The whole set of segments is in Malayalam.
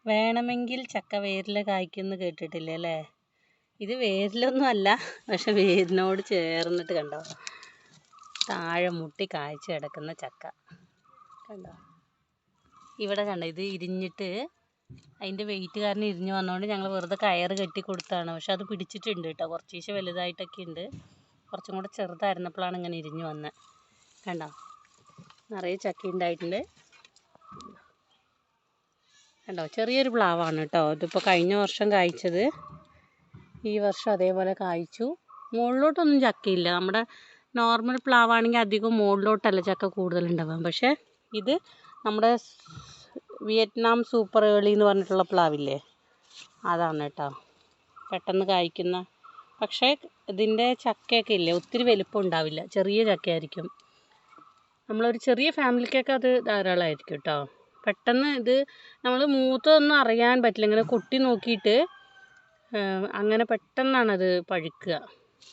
വേണമെങ്കിൽ ചക്ക വേരിൽ കായ്ക്കുമെന്ന് കേട്ടിട്ടില്ലേ അല്ലേ? ഇത് വേരിലൊന്നും അല്ല, പക്ഷെ വേരിനോട് ചേർന്നിട്ട് കണ്ടോ താഴെ മുട്ടി കായ്ച്ച് കിടക്കുന്ന ചക്ക കണ്ടോ. ഇവിടെ കണ്ടോ, ഇത് ഇരിഞ്ഞിട്ട് അതിൻ്റെ വെയിറ്റ് കാരണം ഇരിഞ്ഞു വന്നതുകൊണ്ട് ഞങ്ങൾ വെറുതെ കയറ് കെട്ടി കൊടുത്താണ്. പക്ഷെ അത് പിടിച്ചിട്ടുണ്ട് കേട്ടോ, കുറച്ചീശെ വലുതായിട്ടൊക്കെ ഉണ്ട്. കുറച്ചും കൂടെ ചെറുതായിരുന്നപ്പോഴാണ് ഇങ്ങനെ ഇരിഞ്ഞു വന്നത്. കണ്ടോ, നിറയെ ചക്ക ഉണ്ടായിട്ടുണ്ട്. കണ്ടോ, ചെറിയൊരു പ്ലാവാണ് കേട്ടോ. ഇതിപ്പോൾ കഴിഞ്ഞ വർഷം കായ്ച്ചത്, ഈ വർഷം അതേപോലെ കായ്ച്ചു. മുകളിലോട്ടൊന്നും ചക്കയില്ല. നമ്മുടെ നോർമൽ പ്ലാവാണെങ്കിൽ അധികം മുകളിലോട്ടല്ല ചക്ക കൂടുതലുണ്ടാവാം. പക്ഷേ ഇത് നമ്മുടെ വിയറ്റ്നാം സൂപ്പർ ഏർലി എന്ന് പറഞ്ഞിട്ടുള്ള പ്ലാവില്ലേ, അതാണ് കേട്ടോ പെട്ടെന്ന് കായ്ക്കുന്ന. പക്ഷേ ഇതിൻ്റെ ചക്കയൊക്കെ ഇല്ലേ, ഒത്തിരി വലിപ്പം ഉണ്ടാവില്ല, ചെറിയ ചക്കയായിരിക്കും. നമ്മളൊരു ചെറിയ ഫാമിലിക്കൊക്കെ അത് ധാരാളമായിരിക്കും കേട്ടോ. പെട്ടെന്ന് ഇത് നമ്മൾ മൂത്തതൊന്നും അറിയാൻ പറ്റില്ല. ഇങ്ങനെ കൊട്ടി നോക്കിയിട്ട് അങ്ങനെ പെട്ടെന്നാണത് പഴുക്കുക.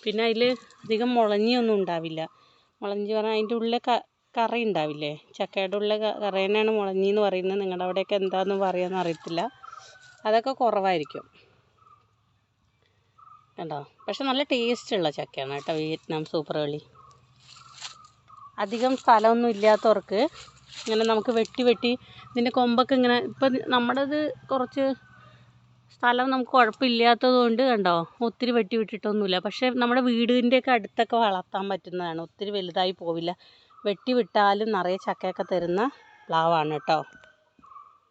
പിന്നെ അതിൽ അധികം മുളഞ്ഞൊന്നും ഉണ്ടാവില്ല. മുളഞ്ഞ് പറഞ്ഞാൽ അതിൻ്റെ ഉള്ളിൽ കറ ഉണ്ടാവില്ലേ, ചക്കയുടെ ഉള്ളിൽ കറേനാണ് മുളഞ്ഞി എന്ന് പറയുന്നത്. നിങ്ങളുടെ അവിടെയൊക്കെ എന്താണെന്ന് പറയുകയെന്ന് അറിയത്തില്ല. അതൊക്കെ കുറവായിരിക്കും കണ്ടോ. പക്ഷെ നല്ല ടേസ്റ്റുള്ള ചക്കയാണ് കേട്ടോ വിയറ്റ്നാം സൂപ്പർ ഏർലി. അധികം സ്ഥലമൊന്നും ഇല്ലാത്തവർക്ക് ഇങ്ങനെ നമുക്ക് വെട്ടി ഇതിൻ്റെ കൊമ്പൊക്കെ ഇങ്ങനെ, ഇപ്പം നമ്മുടേത് കുറച്ച് സ്ഥലം നമുക്ക് കുഴപ്പമില്ലാത്തത് കൊണ്ട് കണ്ടോ ഒത്തിരി വിട്ടിട്ടൊന്നുമില്ല. പക്ഷേ നമ്മുടെ വീടിൻ്റെയൊക്കെ അടുത്തൊക്കെ വളർത്താൻ പറ്റുന്നതാണ്. ഒത്തിരി വലുതായി പോവില്ല. വിട്ടാലും നിറയെ ചക്കയൊക്കെ തരുന്ന പ്ലാവാണ് കേട്ടോ.